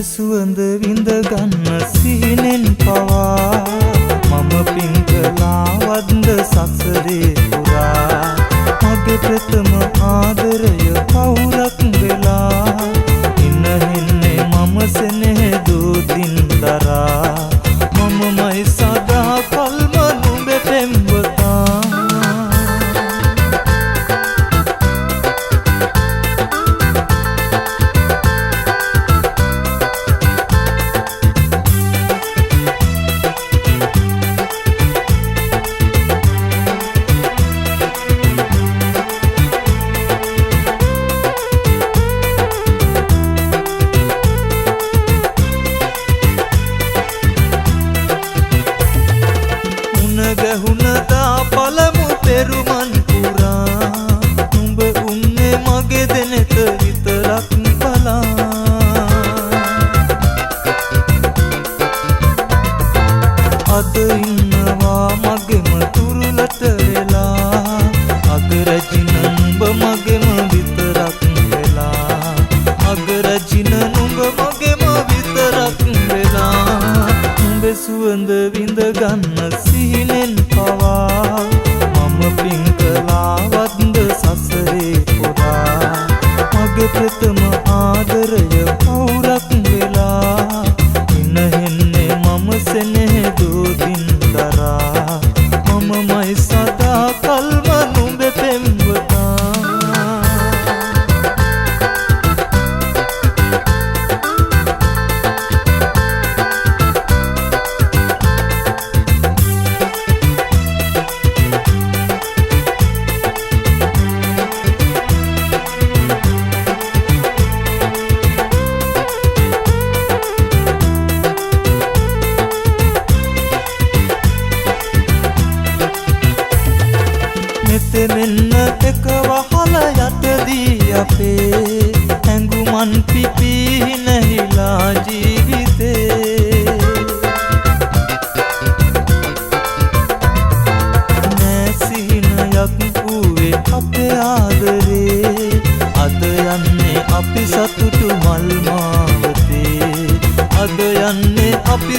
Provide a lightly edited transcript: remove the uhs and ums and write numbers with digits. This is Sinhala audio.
සුවඳ විඳ ගන්න සීනෙන් පවා මම පින් කළා වද්ද සසරේ පුරා මගේ ප්‍රථම ආදරය පවුරක් වෙලා ඉන්න හින්නේ මම සෙනෙහ දූතින් දරා මමමයි සදා කල්ම නුඹේ පෙම්වතා ගහුණදා පළමු පෙරුමන් පුරා නුඹ උන්නේ මගේ දෙනෙත විතරක් බලා අද ඉන්නවා මගේම තුරුලට වෙලා අගරජින නුඹ මගේම විතරක් වෙලා අගරජින නුඹ මගේම විතරක් වෙලා නුඹේ සුවඳ විඳ ගන්න සීනෙන් පවා මම පින් කළා වද්ද සසරේ පුරා මගේ ප්‍රථම ආදරය පවුරක් වෙලා ඉන්න හෙන්නේ මම සෙනෙහ දූතින් දරා මමමයි සදා කල්ම නුඹේ පෙම්වතා මෙන්න එක වහල යටදී අපේ හැඟුමන් පිපි නැහිලා ජීවිතේ නැසිනයක් වූවේ අපේ ආදරේ අද යන්නේ අපි සතුටු මල් මාවතේ අද යන්නේ අපි